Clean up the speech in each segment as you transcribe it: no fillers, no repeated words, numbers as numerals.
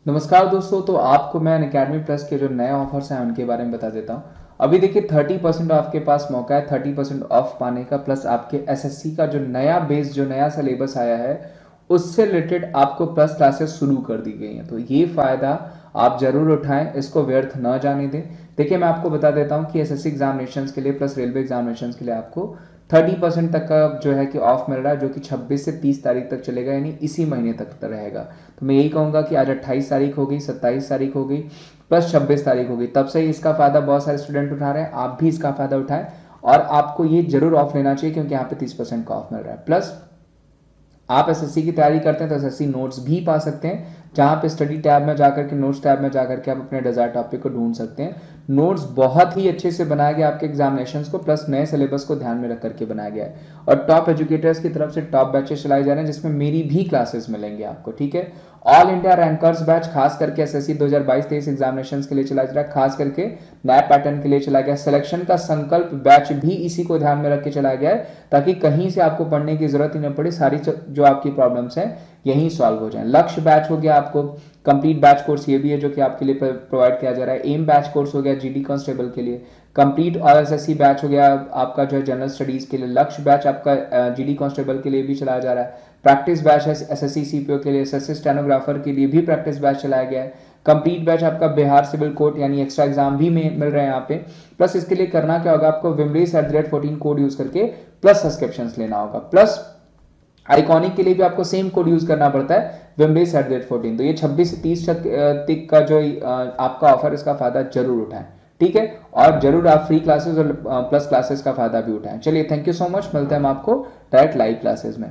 नमस्कार दोस्तों। तो आपको मैं अनअकैडमी प्लस के जो नए ऑफर्स हैं उनके बारे में बता देता हूँ। अभी देखिए 30% ऑफ के पास मौका है 30% ऑफ पाने का, प्लस आपके एसएससी का जो नया बेस जो नया सिलेबस आया है उससे रिलेटेड आपको प्लस क्लासेस शुरू कर दी गई हैं। तो ये फ़ायदा आप जरूर उठाएं, इसको व्यर्थ न जाने दें। देखिए मैं आपको बता देता हूँ कि एसएससी एग्जामिनेशन के लिए प्लस रेलवे एग्जामिनेशन के लिए आपको 30% तक का जो है कि ऑफ मिल रहा है, जो कि 26 से 30 तारीख तक चलेगा, यानी इसी महीने तक रहेगा। तो मैं यही कहूँगा कि आज 28 तारीख हो गई, 27 तारीख हो गई, प्लस 26 तारीख हो गई, तब से ही इसका फ़ायदा बहुत सारे स्टूडेंट उठा रहे हैं। आप भी इसका फ़ायदा उठाएं और आपको ये जरूर ऑफ लेना चाहिए, क्योंकि यहाँ पे 30% का ऑफ मिल रहा है। प्लस आप एसएससी की तैयारी करते हैं तो एसएससी नोट्स भी पा सकते हैं, जहां पे स्टडी टैब में जाकर के नोट्स टैब में जाकर के आप अपने डिजायर टॉपिक को ढूंढ सकते हैं। नोट्स बहुत ही अच्छे से बनाया गया आपके एग्जामिनेशंस को, प्लस नए सिलेबस को ध्यान में रख करके बनाया गया है। और टॉप एजुकेटर्स की तरफ से टॉप बैचेस चलाए जा रहे हैं, जिसमें मेरी भी क्लासेस मिलेंगे आपको। ठीक है, ऑल इंडिया रैंकर्स बैच खास करके एसएससी 2022-23 एग्जामिनेशन के लिए चलाया जा रहा है, खास करके नए पैटर्न के लिए चलाया गया। सिलेक्शन का संकल्प बैच भी इसी को ध्यान में रख के चलाया गया है, ताकि कहीं से आपको पढ़ने की जरूरत ही न पड़े, सारी जो आपकी प्रॉब्लम्स हैं यही सॉल्व हो जाए। लक्ष्य बैच हो गया आपको, कंप्लीट बैच कोर्स ये भी है जो कि आपके लिए प्रोवाइड किया जा रहा है। एम बैच कोर्स हो गया जीडी कांस्टेबल के लिए। कंप्लीट और एसएससी बैच हो गया आपका जो है जनरल स्टडीज के लिए। लक्ष्य बैच आपका जीडी कांस्टेबल के लिए भी चलाया जा रहा है। प्रैक्टिस बैच है एसएससी सीपीओ के लिए, एसएससी स्टेनोग्राफर के लिए भी प्रैक्टिस बैच चलाया गया है। कंप्लीट बैच आपका बिहार सिविल कोर्ट यानी एक्स्ट्रा एग्जाम भी मिल रहे हैं यहाँ पे। प्लस इसके लिए करना क्या होगा, आपको विमरीस@14 कोड यूज करके प्लस सब्सक्रिप्शन लेना होगा। प्लस आइकॉनिक के लिए भी आपको सेम कोड यूज करना पड़ता है, विमरीस@14। तो ये 26 से 30 तक का जो आपका ऑफर, इसका फायदा जरूर उठाएं। ठीक है, और जरूर आप फ्री क्लासेस और प्लस क्लासेस का फायदा भी उठाएं। चलिए, थैंक यू सो मच, मिलते हैं हम आपको डायरेक्ट लाइव क्लासेस में।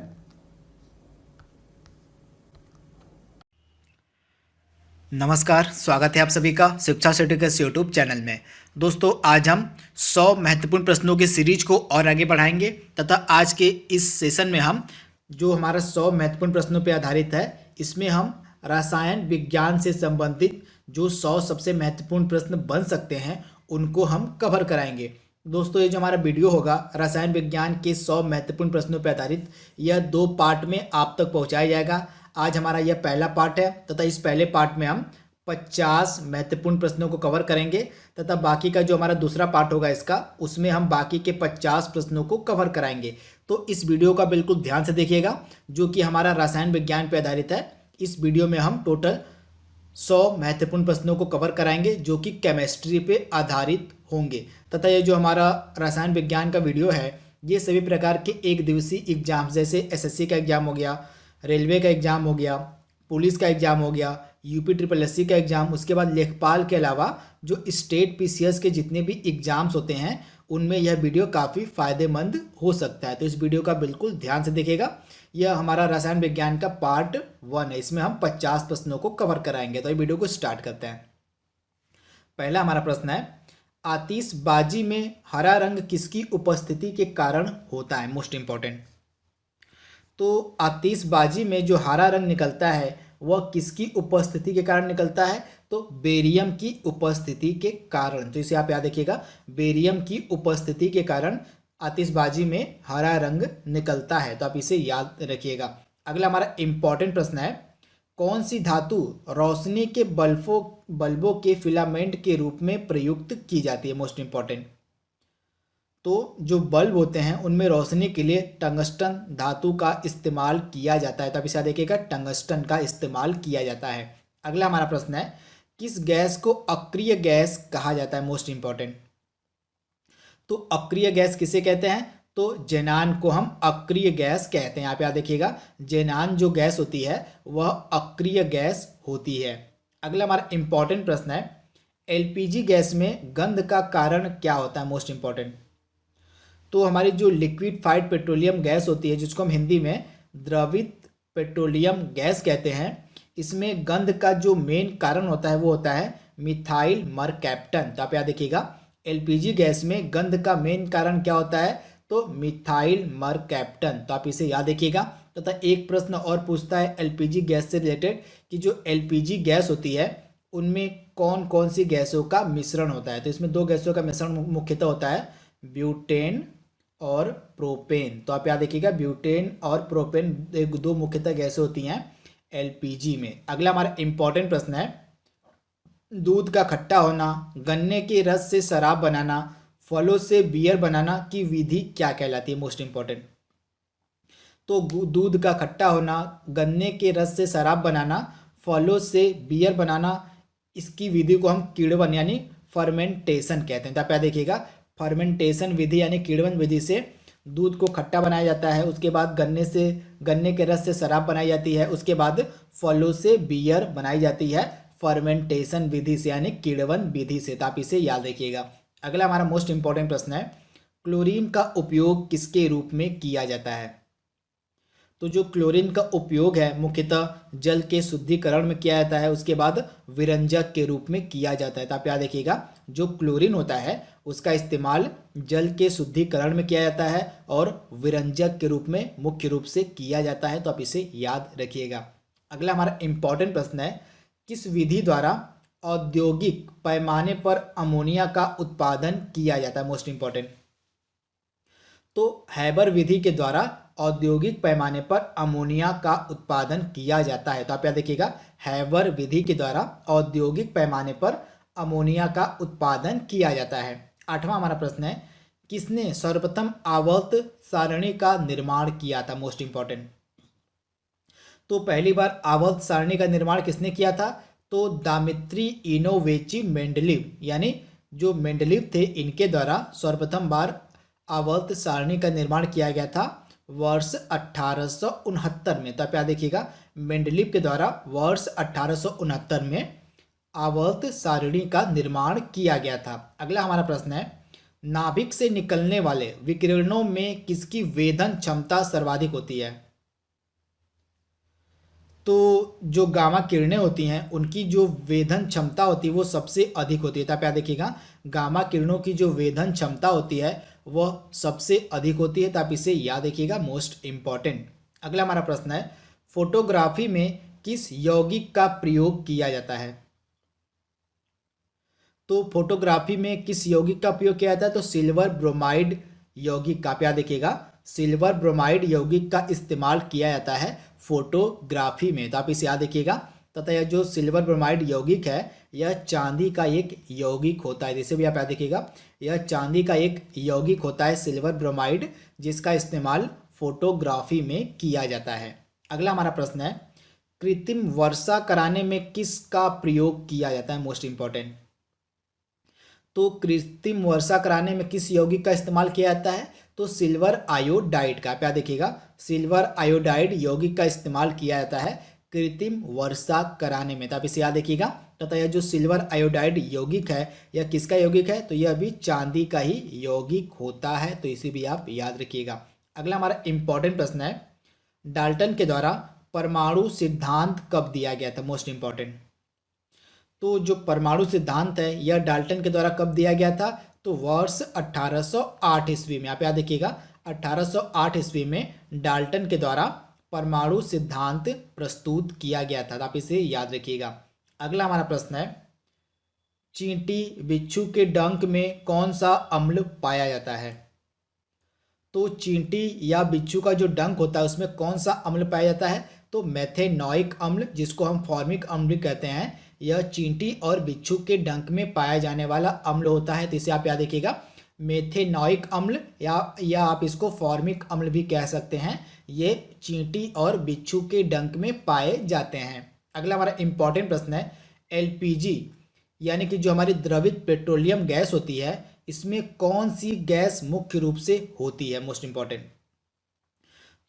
नमस्कार, स्वागत है आप सभी का शिक्षा सर्टिफिकेट्स यूट्यूब चैनल में। दोस्तों, आज हम 100 महत्वपूर्ण प्रश्नों की सीरीज को और आगे बढ़ाएंगे तथा आज के इस सेशन में हम जो हमारा 100 महत्वपूर्ण प्रश्नों पर आधारित है, इसमें हम रसायन विज्ञान से संबंधित जो 100 सबसे महत्वपूर्ण प्रश्न बन सकते हैं उनको हम कवर कराएंगे। दोस्तों, ये जो हमारा वीडियो होगा रसायन विज्ञान के 100 महत्वपूर्ण प्रश्नों पर आधारित, यह 2 पार्ट में आप तक पहुंचाया जाएगा। आज हमारा यह पहला पार्ट है तथा इस पहले पार्ट में हम 50 महत्वपूर्ण प्रश्नों को कवर करेंगे तथा बाकी का जो हमारा दूसरा पार्ट होगा इसका, उसमें हम बाकी के 50 प्रश्नों को कवर कराएंगे। तो इस वीडियो का बिल्कुल ध्यान से देखिएगा, जो कि हमारा रसायन विज्ञान पर आधारित है। इस वीडियो में हम टोटल 100 महत्वपूर्ण प्रश्नों को कवर कराएंगे जो कि केमिस्ट्री पे आधारित होंगे तथा ये जो हमारा रसायन विज्ञान का वीडियो है, ये सभी प्रकार के एक दिवसीय एग्जाम जैसे एसएससी का एग्जाम हो गया, रेलवे का एग्जाम हो गया, पुलिस का एग्जाम हो गया, यूपी ट्रिपल एससी का एग्जाम, उसके बाद लेखपाल के अलावा जो स्टेट पीसीएस के जितने भी एग्जाम्स होते हैं उनमें यह वीडियो काफ़ी फायदेमंद हो सकता है। तो इस वीडियो का बिल्कुल ध्यान से देखिएगा। यह हमारा रसायन विज्ञान का पार्ट 1 है, इसमें हम 50 प्रश्नों को कवर कराएंगे। तो ये वीडियो को स्टार्ट करते हैं। पहला हमारा प्रश्न है, आतिशबाजी में हरा रंग किसकी उपस्थिति के कारण होता है? Most important. तो आतिशबाजी में जो हरा रंग निकलता है वह किसकी उपस्थिति के कारण निकलता है? तो बेरियम की उपस्थिति के कारण। तो इसे आप याद रखिएगा, बेरियम की उपस्थिति के कारण आतिशबाजी में हरा रंग निकलता है। तो आप इसे याद रखिएगा। अगला हमारा इंपॉर्टेंट प्रश्न है, कौन सी धातु रोशनी के बल्बों के फिलामेंट के रूप में प्रयुक्त की जाती है? Most important. तो जो बल्ब होते हैं उनमें रोशनी के लिए टंगस्टन धातु का इस्तेमाल किया जाता है। तो आप इसे देखिएगा, टंगस्टन का इस्तेमाल किया जाता है। अगला हमारा प्रश्न है, किस गैस को अक्रिय गैस कहा जाता है? Most important. तो अक्रिय गैस किसे कहते हैं? तो जेनान को हम अक्रिय गैस कहते हैं। यहाँ पे याद देखिएगा, जेनान जो गैस होती है वह अक्रिय गैस होती है। अगला हमारा इंपॉर्टेंट प्रश्न है, एलपीजी गैस में गंध का कारण क्या होता है? Most important. तो हमारी जो लिक्विफाइड पेट्रोलियम गैस होती है, जिसको हम हिंदी में द्रवित पेट्रोलियम गैस कहते हैं, इसमें गंध का जो मेन कारण होता है वो होता है मिथाइल मरकैप्टन। तो आप याद देखिएगा, एलपीजी गैस में गंध का मेन कारण क्या होता है? तो मिथाइल मरकैप्टन। तो आप इसे याद देखिएगा। तथा एक प्रश्न और पूछता है एलपीजी गैस से रिलेटेड कि जो एलपीजी गैस होती है उनमें कौन कौन सी गैसों का मिश्रण होता है? तो इसमें 2 गैसों का मिश्रण मुख्यतः होता है, ब्यूटेन और प्रोपेन। तो आप याद देखिएगा, ब्यूटेन और प्रोपेन 2 मुख्यतः गैसें होती हैं एलपीजी में। अगला हमारा इंपॉर्टेंट प्रश्न है, दूध का खट्टा होना, गन्ने के रस से शराब बनाना, फलों से बियर बनाना की विधि क्या कहलाती है? Most important. तो दूध का खट्टा होना, गन्ने के रस से शराब बनाना, फलों से बियर बनाना, इसकी विधि को हम किण्वन यानी फर्मेंटेशन कहते हैं। तो आप क्या देखिएगा, फर्मेंटेशन विधि यानी किण्वन विधि से दूध को खट्टा बनाया जाता है, उसके बाद गन्ने के रस से शराब बनाई जाती है, उसके बाद फलों से बियर बनाई जाती है फर्मेंटेशन विधि से यानी किण्वन विधि से। तो आप इसे याद रखिएगा। अगला हमारा मोस्ट इंपॉर्टेंट प्रश्न है, क्लोरीन का उपयोग किसके रूप में किया जाता है? तो जो क्लोरीन का उपयोग है मुख्यतः जल के शुद्धिकरण में किया जाता है, उसके बाद विरंजक के रूप में किया जाता है। तो आप याद रखिएगा, जो क्लोरीन होता है उसका इस्तेमाल जल के शुद्धिकरण में किया जाता है और विरंजक के रूप में मुख्य रूप से किया जाता है। तो आप इसे याद रखिएगा। अगला हमारा इंपॉर्टेंट प्रश्न है, किस विधि द्वारा औद्योगिक पैमाने पर अमोनिया का उत्पादन किया जाता है? Most important. तो हैबर विधि के द्वारा औद्योगिक पैमाने पर अमोनिया का उत्पादन किया जाता है। तो आप याद देखिएगा, हैबर विधि के द्वारा औद्योगिक पैमाने पर अमोनिया का उत्पादन किया जाता है। आठवां हमारा प्रश्न है, किसने सर्वप्रथम आवर्त सारणी का निर्माण किया था? Most important. तो पहली बार आवर्त सारणी का निर्माण किसने किया था? तो दामित्री इनोवेची मेंडलीव यानी जो मेंडलीव थे, इनके द्वारा सर्वप्रथम बार आवर्त सारणी का निर्माण किया गया था वर्ष 1869 में। तो आप याद देखिएगा, मेंडलीव के द्वारा वर्ष 1869 में आवर्त सारणी का निर्माण किया गया था। अगला हमारा प्रश्न है, नाभिक से निकलने वाले विकिरणों में किसकी वेधन क्षमता सर्वाधिक होती है? तो जो गामा किरणें होती हैं उनकी जो वेधन क्षमता होती है वो सबसे अधिक होती है। तो आप याद देखिएगा, गामा किरणों की जो वेधन क्षमता होती है वह सबसे अधिक होती है। तो आप इसे याद रखिएगा, मोस्ट इंपॉर्टेंट। अगला हमारा प्रश्न है, फोटोग्राफी में किस यौगिक का प्रयोग किया जाता है? तो फोटोग्राफी में किस यौगिक का प्रयोग किया जाता है? तो सिल्वर ब्रोमाइड यौगिक का। आप याद देखिएगा, सिल्वर ब्रोमाइड यौगिक का इस्तेमाल किया जाता है फोटोग्राफी में। तो आप इसे याद रखिएगा। तथा यह जो सिल्वर ब्रोमाइड यौगिक है यह चांदी का एक यौगिक होता है, जिसे भी आप याद रखिएगा, यह चांदी का एक यौगिक होता है सिल्वर ब्रोमाइड, जिसका इस्तेमाल फोटोग्राफी में किया जाता है। अगला हमारा प्रश्न है, कृत्रिम वर्षा कराने में किसका प्रयोग किया जाता है? Most important. तो कृत्रिम वर्षा कराने में किस यौगिक का इस्तेमाल किया जाता है? तो सिल्वर आयोडाइड का। आप याद देखिएगा, सिल्वर आयोडाइड यौगिक का इस्तेमाल किया जाता है कृत्रिम वर्षा कराने में। तो आप इसे याद देखिएगा। तथा यह जो सिल्वर आयोडाइड यौगिक है यह किसका यौगिक है? तो यह भी चांदी का ही यौगिक होता है। तो इसे भी आप याद रखिएगा। अगला हमारा इंपॉर्टेंट प्रश्न है, डाल्टन के द्वारा परमाणु सिद्धांत कब दिया गया था? Most important. तो जो परमाणु सिद्धांत है यह डाल्टन के द्वारा कब दिया गया था? तो वर्ष 1808 ईस्वी में। आप याद देखिएगा, 1808 ईस्वी में डाल्टन के द्वारा परमाणु सिद्धांत प्रस्तुत किया गया था। आप इसे याद रखिएगा। अगला हमारा प्रश्न है, चींटी बिच्छू के डंक में कौन सा अम्ल पाया जाता है? तो चींटी या बिच्छू का जो डंक होता है उसमें कौन सा अम्ल पाया जाता है? तो मेथेनॉइक अम्ल, जिसको हम फॉर्मिक अम्ल भी कहते हैं, यह चींटी और बिच्छू के डंक में पाया जाने वाला अम्ल होता है। तो इसे आप याद रखिएगा, मेथेनॉइक अम्ल या आप इसको फॉर्मिक अम्ल भी कह सकते हैं। ये चींटी और बिच्छू के डंक में पाए जाते हैं। अगला हमारा इंपॉर्टेंट प्रश्न है, एलपीजी यानी कि जो हमारी द्रवित पेट्रोलियम गैस होती है इसमें कौन सी गैस मुख्य रूप से होती है? Most important.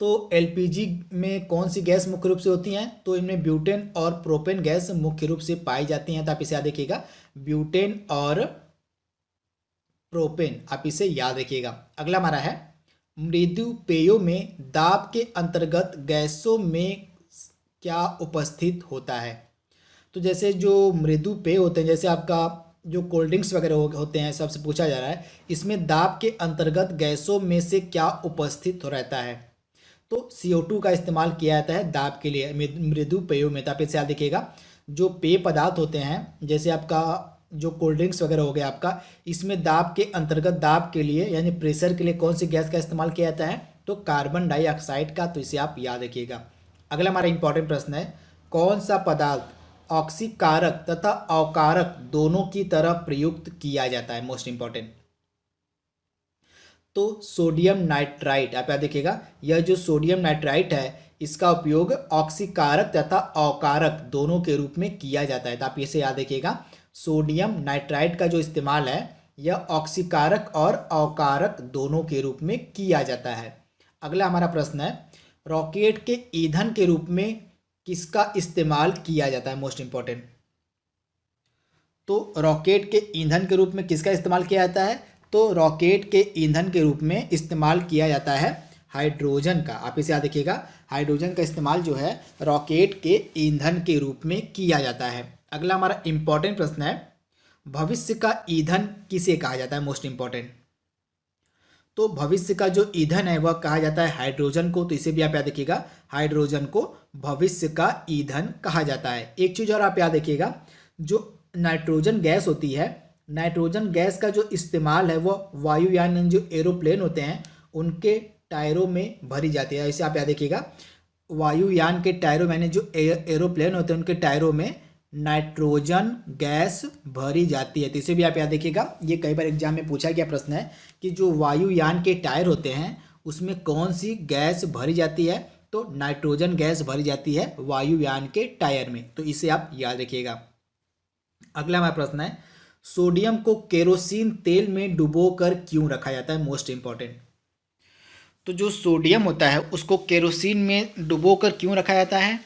तो एलपीजी में कौन सी गैस मुख्य रूप से होती हैं? तो इनमें ब्यूटेन और प्रोपेन गैस मुख्य रूप से पाई जाती हैं। तो आप इसे याद रखिएगा, ब्यूटेन और प्रोपेन, आप इसे याद रखिएगा। अगला हमारा है, मृदु पेयों में दाब के अंतर्गत गैसों में क्या उपस्थित होता है? तो जैसे जो मृदु पेय होते हैं, जैसे आपका जो कोल्ड ड्रिंक्स वगैरह होते हैं, सबसे पूछा जा रहा है इसमें दाब के अंतर्गत गैसों में से क्या उपस्थित रहता है? तो CO2 का इस्तेमाल किया जाता है दाब के लिए मृदु पेयों में। तो आप इसे याद देखिएगा, जो पेय पदार्थ होते हैं जैसे आपका जो कोल्ड ड्रिंक्स वगैरह हो गया आपका, इसमें दाब के अंतर्गत दाब के लिए यानी प्रेशर के लिए कौन सी गैस का इस्तेमाल किया जाता है? तो कार्बन डाइऑक्साइड का। तो इसे आप याद रखिएगा। अगला हमारा इंपॉर्टेंट प्रश्न है, कौन सा पदार्थ ऑक्सीकारक तथा अकारक दोनों की तरह प्रयुक्त किया जाता है? Most important. तो सोडियम नाइट्राइट, आप याद देखिएगा, यह जो सोडियम नाइट्राइट है इसका उपयोग ऑक्सीकारक तथा अकारक दोनों के रूप में किया जाता है। तो आप इसे याद रखिएगा, सोडियम नाइट्राइट का जो इस्तेमाल है यह ऑक्सीकारक और अकारक दोनों के रूप में किया जाता है। अगला हमारा प्रश्न है, रॉकेट के ईंधन के रूप में किसका इस्तेमाल किया जाता है? Most important. तो रॉकेट के ईंधन के रूप में किसका इस्तेमाल किया जाता है? तो रॉकेट के ईंधन के रूप में इस्तेमाल किया जाता है हाइड्रोजन का। आप इसे याद रखिएगा, हाइड्रोजन का इस्तेमाल जो है रॉकेट के ईंधन के रूप में किया जाता है। अगला हमारा इंपॉर्टेंट प्रश्न है, भविष्य का ईंधन किसे कहा जाता है? Most important. तो भविष्य का जो ईंधन है वह कहा जाता है हाइड्रोजन को। तो इसे भी आप याद रखिएगा, हाइड्रोजन को भविष्य का ईंधन कहा जाता है। एक चीज और आप याद रखिएगा, जो नाइट्रोजन गैस होती है, नाइट्रोजन गैस का जो इस्तेमाल है वो वायुयान जो एरोप्लेन होते हैं उनके टायरों में भरी जाती है। ऐसे आप याद रखिएगा, वायुयान के टायरों में जो एरोप्लेन होते हैं उनके टायरों में नाइट्रोजन गैस भरी जाती है। तो इसे भी आप याद रखिएगा, ये कई बार एग्जाम में पूछा गया प्रश्न है कि जो वायुयान के टायर होते हैं उसमें कौन सी गैस भरी जाती है? तो नाइट्रोजन गैस भरी जाती है वायुयान के टायर में। तो इसे आप याद रखिएगा। अगला हमारा प्रश्न है, सोडियम को केरोसिन तेल में डुबोकर क्यों रखा जाता है? Most important. तो जो सोडियम होता है उसको केरोसिन में डुबोकर क्यों रखा जाता है?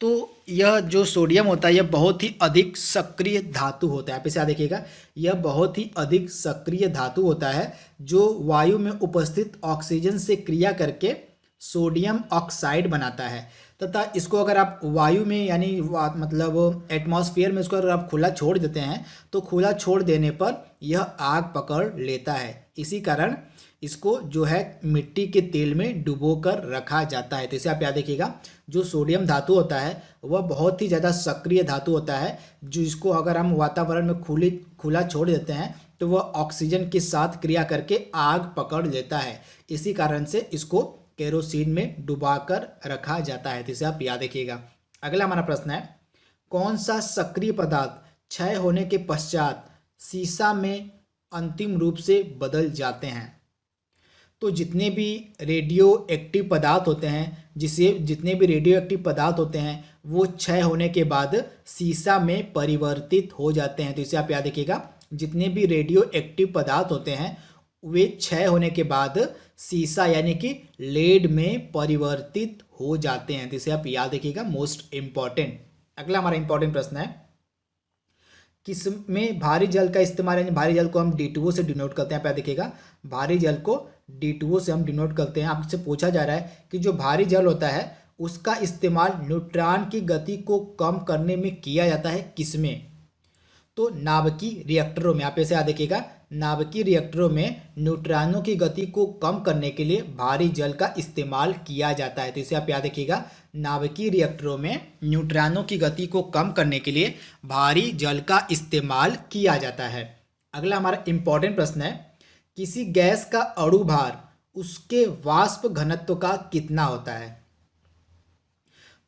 तो यह जो सोडियम होता है यह बहुत ही अधिक सक्रिय धातु होता है। आप इसे याद रखिएगा, यह बहुत ही अधिक सक्रिय धातु होता है जो वायु में उपस्थित ऑक्सीजन से क्रिया करके सोडियम ऑक्साइड बनाता है तथा इसको अगर आप वायु में यानी मतलब एटमॉस्फेयर में इसको अगर आप खुला छोड़ देते हैं तो खुला छोड़ देने पर यह आग पकड़ लेता है। इसी कारण इसको जो है मिट्टी के तेल में डुबो कर रखा जाता है। तो इसे आप याद रखिएगा, जो सोडियम धातु होता है वह बहुत ही ज़्यादा सक्रिय धातु होता है जो इसको अगर हम वातावरण में खुला छोड़ देते हैं तो वह ऑक्सीजन के साथ क्रिया करके आग पकड़ लेता है। इसी कारण से इसको केरोसिन में डुबाकर रखा जाता है। तो इसे आप याद रखिएगा। अगला हमारा प्रश्न है, कौन सा सक्रिय पदार्थ क्षय होने के पश्चात सीसा में अंतिम रूप से बदल जाते हैं? तो जितने भी रेडियो एक्टिव पदार्थ होते हैं जितने भी रेडियो एक्टिव पदार्थ होते हैं वो क्षय होने के बाद सीसा में परिवर्तित हो जाते हैं। तो इसे आप याद रखिएगा, जितने भी रेडियो एक्टिव पदार्थ होते हैं वे क्षय होने के बाद सीसा यानी कि लेड में परिवर्तित हो जाते हैं। तो इसे आप याद रखिएगा, मोस्ट इंपॉर्टेंट। अगला हमारा इंपॉर्टेंट प्रश्न है, किसमें भारी जल का इस्तेमाल, यानी भारी जल को हम D2O से डिनोट करते हैं। आप याद रखिएगा, भारी जल को D2O से हम डिनोट करते हैं। आपसे पूछा जा रहा है कि जो भारी जल होता है उसका इस्तेमाल न्यूट्रॉन की गति को कम करने में किया जाता है, किसमें? तो नाभिकीय रिएक्टरों में। आप इसे याद रखिएगा, नाभिकीय रिएक्टरों में न्यूट्रॉनों की गति को कम करने के लिए भारी जल का इस्तेमाल किया जाता है। तो इसे आप याद रखिएगा, नाभिकीय रिएक्टरों में न्यूट्रॉनों की गति को कम करने के लिए भारी जल का इस्तेमाल किया जाता है। अगला हमारा इंपॉर्टेंट प्रश्न है, किसी गैस का अणु भार उसके वाष्प घनत्व का कितना होता है?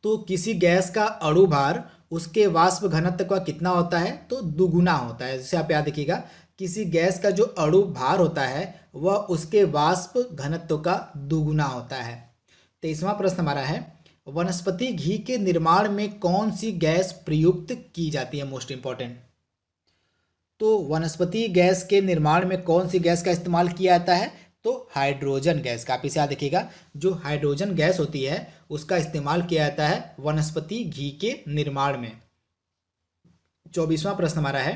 तो किसी गैस का अणु भार उसके वाष्प घनत्व का कितना होता है? तो दुगुना होता है। जैसे आप याद रखिएगा, किसी गैस का जो अणु भार होता है वह उसके वाष्प घनत्व का दुगुना होता है। 23वां प्रश्न हमारा है, वनस्पति घी के निर्माण में कौन सी गैस प्रयुक्त की जाती है? Most important. तो वनस्पति गैस के निर्माण में कौन सी गैस का इस्तेमाल किया जाता है? तो हाइड्रोजन गैस का। आप इसे याद रखिएगा, जो हाइड्रोजन गैस होती है उसका इस्तेमाल किया जाता है वनस्पति घी के निर्माण में। 24वां प्रश्न हमारा है,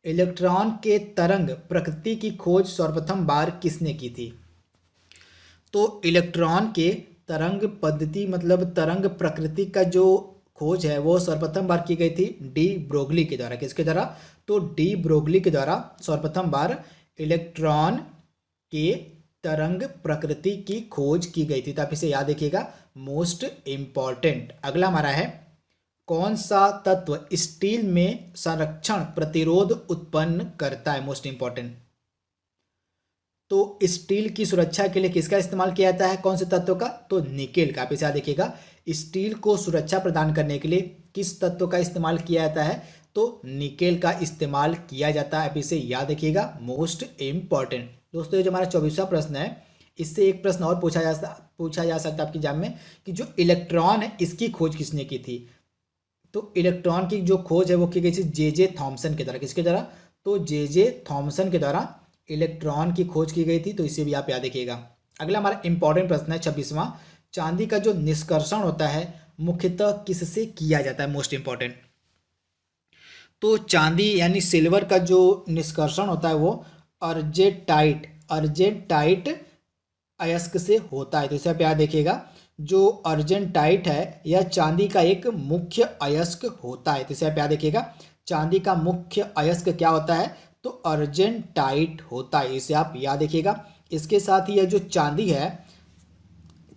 इलेक्ट्रॉन के तरंग प्रकृति की खोज सर्वप्रथम बार किसने की थी? तो इलेक्ट्रॉन के तरंग पद्धति मतलब तरंग प्रकृति का जो खोज है वो सर्वप्रथम बार की गई थी डी ब्रोगली के द्वारा। किसके द्वारा? तो डी ब्रोगली के द्वारा सर्वप्रथम बार इलेक्ट्रॉन के तरंग प्रकृति की खोज की गई थी। तो आप इसे याद रखिएगा, मोस्ट इंपॉर्टेंट। अगला हमारा है, कौन सा तत्व स्टील में संरक्षण प्रतिरोध उत्पन्न करता है? Most important. तो स्टील की सुरक्षा के लिए किसका इस्तेमाल किया जाता है? कौन से तत्व का? तो निकेल का। आप इसे याद रखिएगा, स्टील को सुरक्षा प्रदान करने के लिए किस तत्व का इस्तेमाल किया जाता है? तो निकेल का इस्तेमाल किया जाता है। आप इसे याद रखिएगा, मोस्ट इम्पॉर्टेंट। दोस्तों ये जो हमारा 24वां प्रश्न है, इससे एक प्रश्न और पूछा जा सकता है आपके एग्जाम में कि जो इलेक्ट्रॉन है इसकी खोज किसने की थी? तो इलेक्ट्रॉन की जो खोज है वो की गई थी जे थॉमसन के द्वारा। किसके द्वारा? तो जे थॉमसन के द्वारा इलेक्ट्रॉन की खोज की गई थी। तो इसे भी आप याद रखिएगा। अगला हमारा इंपॉर्टेंट प्रश्न है 26वां। चांदी का जो निष्कर्षण होता है मुख्यतः किससे किया जाता है? Most important. तो चांदी यानी सिल्वर का जो निष्कर्षण होता है वो अर्जेंटाइट अयस्क से होता है। तो इसे आप याद देखिएगा, जो अर्जेंटाइट है यह चांदी का एक मुख्य अयस्क होता है। तो इसे आप याद देखिएगा, चांदी का मुख्य अयस्क क्या होता है? तो अर्जेंटाइट होता है। इसे आप याद देखिएगा। इसके साथ ही यह जो चांदी है,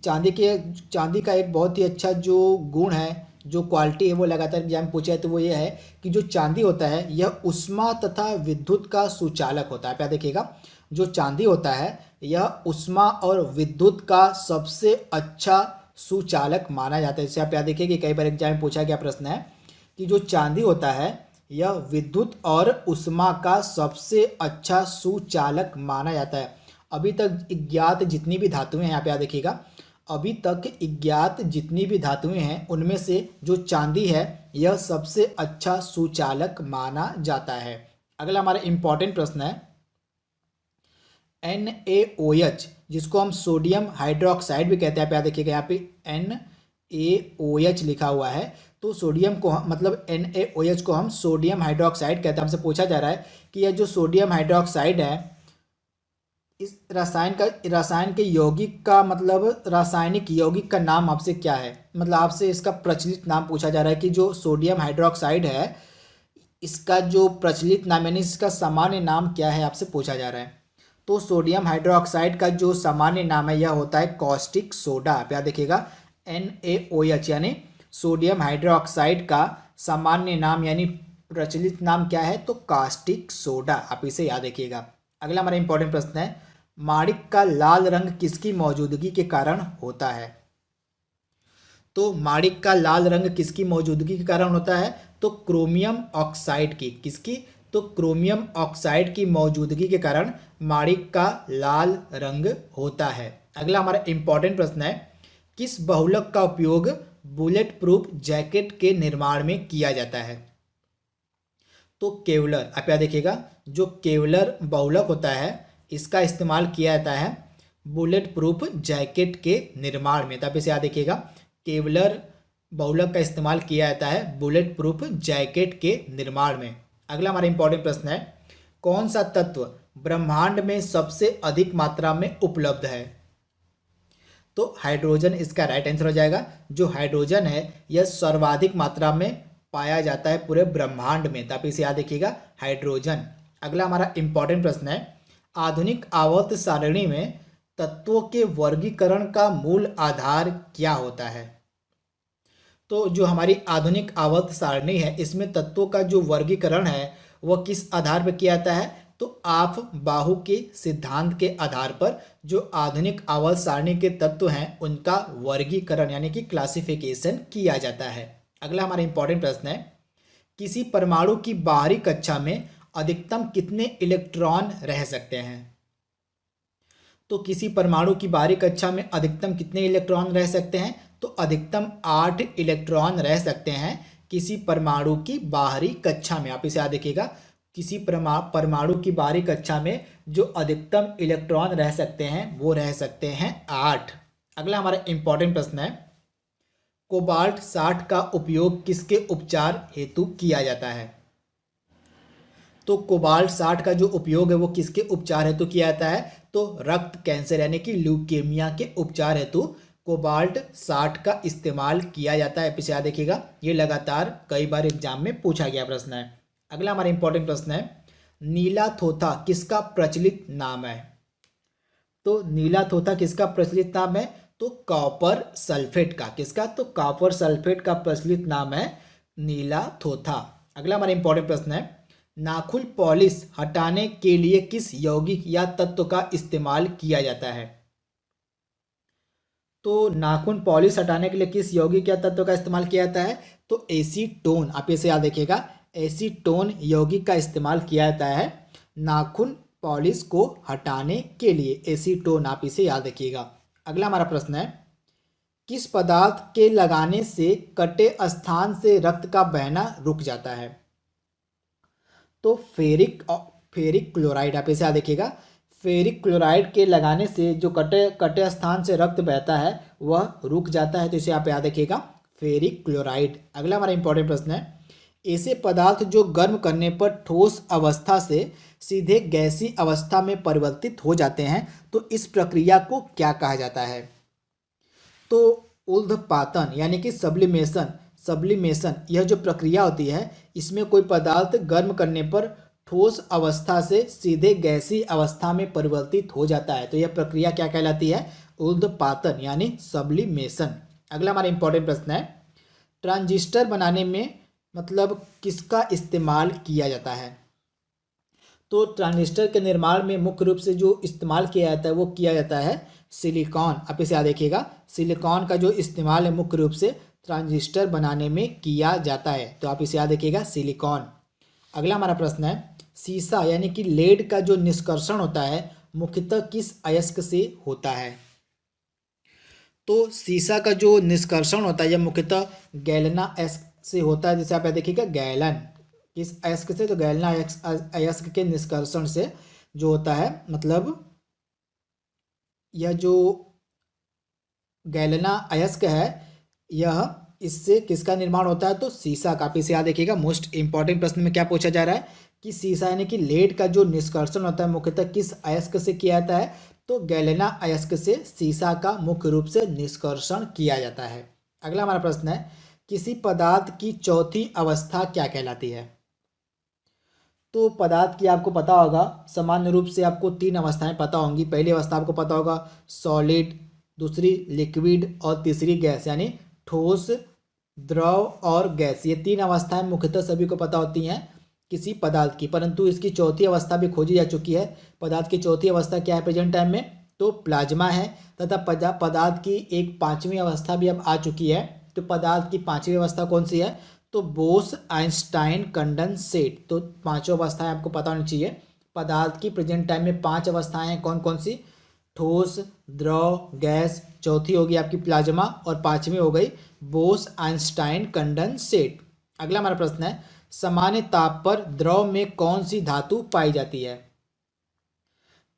चांदी का एक बहुत ही अच्छा जो गुण है, जो क्वालिटी है वो लगातार एग्जाम में पूछा है, तो वो ये है कि जो चांदी होता है यह ऊष्मा तथा विद्युत का सुचालक होता है। आप याद देखिएगा, जो चांदी होता है यह ऊष्मा और विद्युत का सबसे अच्छा सुचालक माना जाता है। इसे आप याद देखिए कि कई बार एग्जाम में पूछा गया प्रश्न है कि जो चांदी होता है यह विद्युत और ऊष्मा का सबसे अच्छा सुचालक माना जाता है। अभी तक ज्ञात जितनी भी धातुएं हैं, यहाँ पे याद देखिएगा, अभी तक ज्ञात जितनी भी धातुएं हैं उनमें से जो चांदी है यह सबसे अच्छा सुचालक माना जाता है। अगला हमारा इंपॉर्टेंट प्रश्न है NaOH, जिसको हम सोडियम हाइड्रोक्साइड भी कहते हैं। आप याद देखिएगा, यहाँ पे NaOH लिखा हुआ है। तो सोडियम को मतलब NaOH को हम सोडियम हाइड्रोक्साइड कहते हैं। हमसे पूछा जा रहा है कि यह जो सोडियम हाइड्रोक्साइड है इस रसायन के यौगिक का मतलब रासायनिक यौगिक का नाम आपसे क्या है? मतलब आपसे इसका प्रचलित नाम पूछा जा रहा है कि जो सोडियम हाइड्रोक्साइड है इसका जो प्रचलित नाम यानी इसका सामान्य नाम क्या है, आपसे पूछा जा रहा है। तो सोडियम हाइड्रोक्साइड का जो सामान्य नाम है यह होता है कॉस्टिक सोडा। आप याद देखिएगा, NaOH यानी सोडियम हाइड्रोक्साइड का सामान्य नाम यानी प्रचलित नाम क्या है? तो कास्टिक सोडा। आप इसे याद रखिएगा। अगला हमारा इंपॉर्टेंट प्रश्न है, माणिक का लाल रंग किसकी मौजूदगी के कारण होता है? तो माणिक का लाल रंग किसकी मौजूदगी के कारण होता है? तो क्रोमियम ऑक्साइड की। किसकी? तो क्रोमियम ऑक्साइड की मौजूदगी के कारण माणिक का लाल रंग होता है। अगला हमारा इंपॉर्टेंट प्रश्न है, किस बहुलक का उपयोग बुलेट प्रूफ जैकेट के निर्माण में किया जाता है? तो केवलर। आप याद देखिएगा, जो केवलर बहुलक होता है इसका इस्तेमाल किया जाता है बुलेट प्रूफ जैकेट के निर्माण में। तो आप इसे याद देखिएगा, केवलर बहुलक का इस्तेमाल किया जाता है बुलेट प्रूफ जैकेट के निर्माण में। अगला हमारा इंपॉर्टेंट प्रश्न है, कौन सा तत्व ब्रह्मांड में सबसे अधिक मात्रा में उपलब्ध है? तो हाइड्रोजन इसका राइट आंसर हो जाएगा। जो हाइड्रोजन है यह सर्वाधिक मात्रा में पाया जाता है पूरे ब्रह्मांड में। तो आप इसे याद रखिएगा, हाइड्रोजन। अगला हमारा इंपॉर्टेंट प्रश्न है, आधुनिक आवर्त सारणी में तत्वों के वर्गीकरण का मूल आधार क्या होता है? तो जो हमारी आधुनिक आवर्त सारणी है इसमें तत्वों का जो वर्गीकरण है वह किस आधार पर किया जाता है? तो आप बाहु के सिद्धांत के आधार पर जो आधुनिक आवर्त सारणी के तत्व हैं उनका वर्गीकरण यानी कि क्लासिफिकेशन किया जाता है। अगला हमारा इंपॉर्टेंट प्रश्न है, किसी परमाणु की बाहरी कक्षा में अधिकतम कितने इलेक्ट्रॉन रह सकते हैं? तो किसी परमाणु की बाहरी कक्षा में अधिकतम कितने इलेक्ट्रॉन रह सकते हैं? तो अधिकतम 8 इलेक्ट्रॉन रह सकते हैं किसी परमाणु की बाहरी कक्षा में। आप इसे याद रखिएगा, किसी परमाणु की बाहरी कक्षा में जो अधिकतम इलेक्ट्रॉन रह सकते हैं वो रह सकते हैं 8। अगला हमारा इंपॉर्टेंट प्रश्न है, कोबाल्ट 60 का उपयोग किसके उपचार हेतु किया जाता है? तो कोबाल्ट 60 का जो उपयोग है वो किसके उपचार हेतु किया जाता है? तो रक्त कैंसर यानी कि ल्यूकेमिया के उपचार हेतु कोबाल्ट 60 का इस्तेमाल किया जाता है। पीछे याद देखिएगा, ये लगातार कई बार एग्जाम में पूछा गया प्रश्न है। अगला हमारा इंपॉर्टेंट प्रश्न है, नीला थोथा किसका प्रचलित नाम है? तो नीला थोथा किसका प्रचलित नाम है? तो कॉपर सल्फेट का। किसका? तो कॉपर सल्फेट का प्रचलित नाम है नीला थोथा। अगला हमारा इंपॉर्टेंट प्रश्न है, नाखून पॉलिश हटाने के लिए किस यौगिक या तत्व का इस्तेमाल किया जाता है? तो नाखून पॉलिश हटाने के लिए किस यौगिक या तत्व का इस्तेमाल किया जाता है? तो एसीटोन, आप इसे याद रखिएगा, एसीटोन यौगिक का इस्तेमाल किया जाता है नाखून पॉलिश को हटाने के लिए। एसीटोन, आप इसे याद रखिएगा। अगला हमारा प्रश्न है, किस पदार्थ के लगाने से कटे स्थान से रक्त का बहना रुक जाता है? तो फेरिक क्लोराइड, आप इसे याद रखिएगा। फेरिक क्लोराइड के लगाने से जो कटे कटे स्थान से रक्त बहता है वह रुक जाता है, तो इसे आप याद रखिएगा, फेरिक क्लोराइड। अगला हमारा इंपॉर्टेंट प्रश्न है, ऐसे पदार्थ जो गर्म करने पर ठोस अवस्था से सीधे गैसीय अवस्था में परिवर्तित हो जाते हैं, तो इस प्रक्रिया को क्या कहा जाता है? तो ऊर्ध्वपातन यानी कि सब्लिमेशन यह जो प्रक्रिया होती है, इसमें कोई पदार्थ गर्म करने पर ठोस अवस्था से सीधे गैसीय अवस्था में परिवर्तित हो जाता है, तो यह प्रक्रिया क्या कहलाती है? ऊर्ध्वपातन यानी सब्लिमेशन। अगला हमारा इंपॉर्टेंट प्रश्न है, ट्रांजिस्टर बनाने में मतलब किसका इस्तेमाल किया जाता है? तो ट्रांजिस्टर के निर्माण में मुख्य रूप से जो इस्तेमाल किया जाता है वो किया जाता है सिलिकॉन। आप इसे याद रखिएगा, सिलिकॉन का जो इस्तेमाल है मुख्य रूप से ट्रांजिस्टर बनाने में किया जाता है, तो आप इसे याद रखिएगा, सिलिकॉन। अगला हमारा प्रश्न है, सीसा यानी कि लेड का जो निष्कर्षण होता है मुख्यतः किस अयस्क से होता है? तो सीसा का जो निष्कर्षण होता है यह मुख्यतः गैलेना अयस्क से होता है, जैसे आप याद देखिएगा, गैलन किस अयस्क से? तो गैलेना अयस्क के निष्कर्षण से जो होता है, मतलब यह जो गैलेना अयस्क है यह, इससे किसका निर्माण होता है? तो सीसा का। आप इसे याद रखिएगा, मोस्ट इंपॉर्टेंट प्रश्न में क्या पूछा जा रहा है कि सीसा यानी कि लेड का जो निष्कर्षण होता है मुख्यतः किस अयस्क से किया जाता है? तो गैलेना अयस्क से सीसा का मुख्य रूप से निष्कर्षण किया जाता है। अगला हमारा प्रश्न है, किसी पदार्थ की चौथी अवस्था क्या कहलाती है? तो पदार्थ की आपको पता होगा, सामान्य रूप से आपको तीन अवस्थाएं पता होंगी। पहली अवस्था आपको पता होगा सॉलिड, दूसरी लिक्विड और तीसरी गैस, यानी ठोस, द्रव और गैस। ये तीन अवस्थाएं मुख्यतः सभी को पता होती हैं किसी पदार्थ की, परंतु इसकी चौथी अवस्था भी खोजी जा चुकी है। पदार्थ की चौथी अवस्था क्या है प्रेजेंट टाइम में? तो प्लाज्मा है। तथा पदार्थ की एक पांचवी अवस्था भी अब आ चुकी है। तो पदार्थ की पांचवी अवस्था कौन सी है? तो बोस आइंस्टाइन कंडेंसेट। तो पांचों अवस्थाएं आपको पता होनी चाहिए। पदार्थ की प्रेजेंट टाइम में पांच अवस्थाएं हैं, कौन कौन सी? ठोस, द्रव, गैस, चौथी होगी आपकी प्लाज्मा और पांचवी हो गई बोस आइंस्टाइन कंडेंसेट। अगला हमारा प्रश्न है, सामान्य ताप पर द्रव में कौन सी धातु पाई जाती है?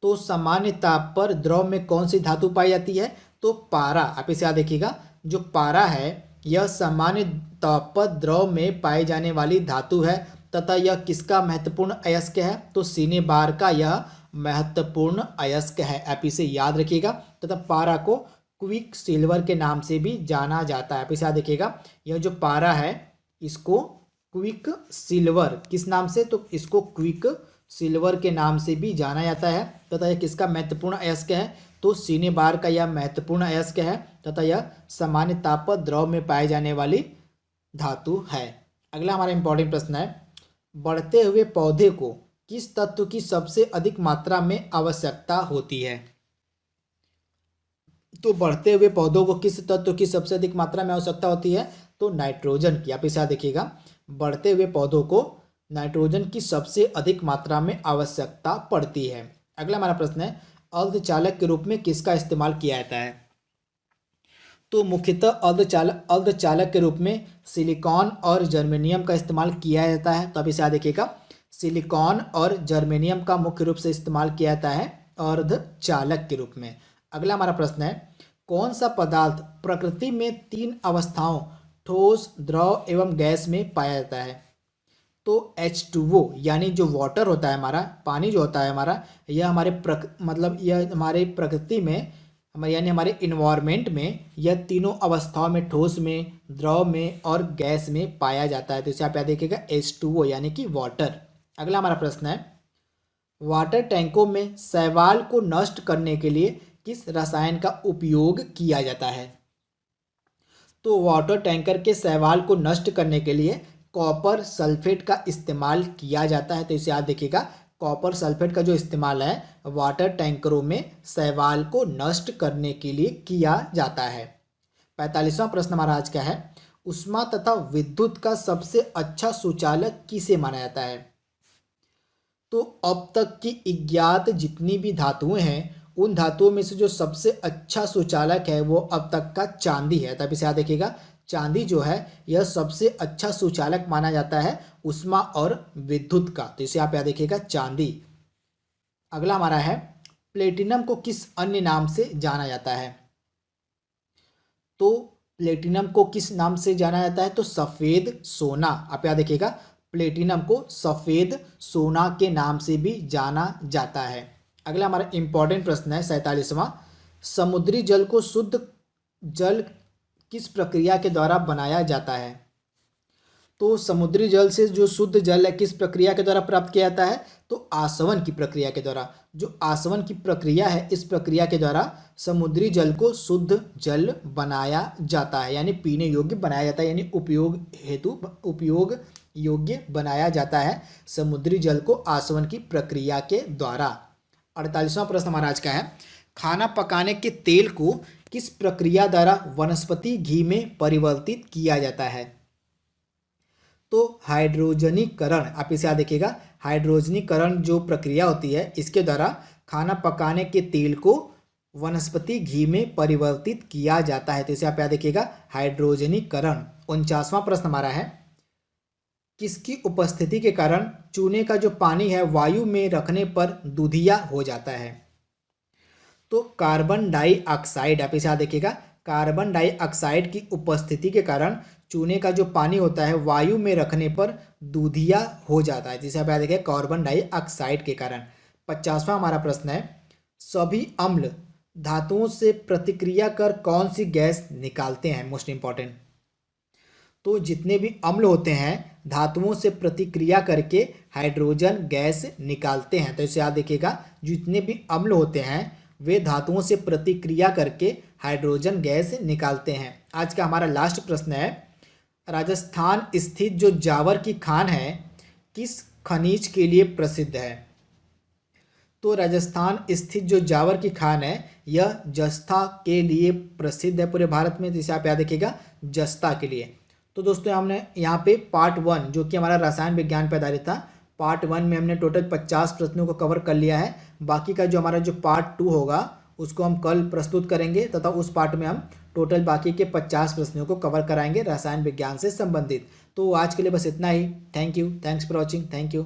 तो सामान्य ताप पर द्रव में कौन सी धातु पाई जाती है? तो पारा। आप इसे याद देखिएगा, जो पारा है यह सामान्य ताप पर द्रव में पाई जाने वाली धातु है तथा यह किसका महत्वपूर्ण अयस्क है? तो सिनेबार का यह महत्वपूर्ण अयस्क है, आप इसे याद रखिएगा। तथा पारा को क्विक सिल्वर के नाम से भी जाना जाता है, आप इसे याद रखिएगा। यह जो पारा है इसको क्विक सिल्वर किस नाम से? तो इसको क्विक सिल्वर के नाम से भी जाना जाता है। तथा यह किसका महत्वपूर्ण अयस्क है? तो सिनेबार का यह महत्वपूर्ण अयस्क है तथा यह सामान्य ताप पर द्रव में पाए जाने वाली धातु है। अगला हमारा इंपॉर्टेंट प्रश्न है, बढ़ते हुए पौधे को किस तत्व की सबसे अधिक मात्रा में आवश्यकता होती है? तो बढ़ते हुए पौधों को किस तत्व की सबसे अधिक मात्रा में आवश्यकता होती है? तो नाइट्रोजन की। आप इसे याद देखिएगा, बढ़ते हुए पौधों को नाइट्रोजन की सबसे अधिक मात्रा में आवश्यकता पड़ती है। अगला हमारा प्रश्न है, अर्धचालक के रूप में किसका इस्तेमाल किया जाता है? तो मुख्यतः अर्धचालक के रूप में सिलिकॉन और जर्मेनियम का इस्तेमाल किया जाता है। तो आप इसे याद देखिएगा, सिलिकॉन और जर्मेनियम का मुख्य रूप से इस्तेमाल किया जाता है अर्धचालक के रूप में। अगला हमारा प्रश्न है, कौन सा पदार्थ प्रकृति में तीन अवस्थाओं ठोस, द्रव एवं गैस में पाया जाता है? तो H2O यानी जो वाटर होता है हमारा, पानी जो होता है हमारा, यह हमारे प्रकृति में यानी हमारे इन्वायरमेंट में यह तीनों अवस्थाओं में, ठोस में, द्रव में और गैस में पाया जाता है। तो इसे आप याद देखिएगा, H2O यानी कि वाटर। अगला हमारा प्रश्न है, वाटर टैंकों में शैवाल को नष्ट करने के लिए किस रसायन का उपयोग किया जाता है? तो वाटर टैंकर के शैवाल को नष्ट करने के लिए कॉपर सल्फेट का इस्तेमाल किया जाता है। तो इसे याद देखिएगा, कॉपर सल्फेट का जो इस्तेमाल है वाटर टैंकरों में शैवाल को नष्ट करने के लिए किया जाता है। 45वां प्रश्न हमारा आज का है, ऊष्मा तथा विद्युत का सबसे अच्छा सुचालक किसे माना जाता है? तो अब तक की अज्ञात जितनी भी धातुएं हैं उन धातुओं में से जो सबसे अच्छा सुचालक है वो अब तक का चांदी है। तब इसे याद देखिएगा, चांदी जो है यह सबसे अच्छा सुचालक माना जाता है ऊष्मा और विद्युत का। तो इसे आप याद देखिएगा, चांदी। अगला हमारा है, प्लेटिनम को किस अन्य नाम से जाना जाता है? तो प्लेटिनम को किस नाम से जाना जाता है? तो सफ़ेद सोना। आप याद देखिएगा, प्लेटिनम को सफ़ेद सोना के नाम से भी जाना जाता है। अगला हमारा इंपॉर्टेंट प्रश्न है 47वां, समुद्री जल को शुद्ध जल किस प्रक्रिया के द्वारा बनाया जाता है? तो समुद्री जल से जो शुद्ध जल है किस प्रक्रिया के द्वारा प्राप्त किया जाता है? तो आसवन की प्रक्रिया के द्वारा। जो आसवन की प्रक्रिया है इस प्रक्रिया के द्वारा समुद्री जल को शुद्ध जल बनाया जाता है, यानी पीने योग्य बनाया जाता है, यानी उपयोग योग्य बनाया जाता है समुद्री जल को आसवन की प्रक्रिया के द्वारा। 48वां प्रश्न हमारा आज का है, खाना पकाने के तेल को किस प्रक्रिया द्वारा वनस्पति घी में परिवर्तित किया जाता है? तो हाइड्रोजनीकरण। आप इसे याद देखिएगा, हाइड्रोजनीकरण जो प्रक्रिया होती है इसके द्वारा खाना पकाने के तेल को वनस्पति घी में परिवर्तित किया जाता है। तो इसे आप याद देखिएगा, हाइड्रोजनीकरण। 49वां प्रश्न हमारा है, किसकी उपस्थिति के कारण चूने का जो पानी है वायु में रखने पर दूधिया हो जाता है? तो कार्बन डाइऑक्साइड। आप इसे याद देखिएगा, कार्बन डाइऑक्साइड की उपस्थिति के कारण चूने का जो पानी होता है वायु में रखने पर दूधिया हो जाता है, जिसे आप याद रखिए कार्बन डाइऑक्साइड के कारण। 50वां हमारा प्रश्न है, सभी अम्ल धातुओं से प्रतिक्रिया कर कौन सी गैस निकालते हैं? Most important. तो जितने भी अम्ल होते हैं धातुओं से प्रतिक्रिया करके हाइड्रोजन गैस निकालते हैं। तो इसे याद देखिएगा, जितने भी अम्ल होते हैं वे धातुओं से प्रतिक्रिया करके हाइड्रोजन गैस निकालते हैं। आज का हमारा लास्ट प्रश्न है, राजस्थान स्थित जो जावर की खान है किस खनिज के लिए प्रसिद्ध है? तो राजस्थान स्थित जो जावर की खान है यह जस्ता के लिए प्रसिद्ध है पूरे भारत में, जिसे आप याद रखिएगा, जस्ता के लिए। तो दोस्तों हमने यहाँ पे पार्ट 1 जो कि हमारा रसायन विज्ञान पर आधारित था, पार्ट 1 में हमने टोटल 50 प्रश्नों को कवर कर लिया है। बाकी का जो हमारा जो पार्ट 2 होगा उसको हम कल प्रस्तुत करेंगे तथा उस पार्ट में हम टोटल बाकी के 50 प्रश्नों को कवर कराएंगे रसायन विज्ञान से संबंधित। तो आज के लिए बस इतना ही। Thank you, thanks for watching, thank you.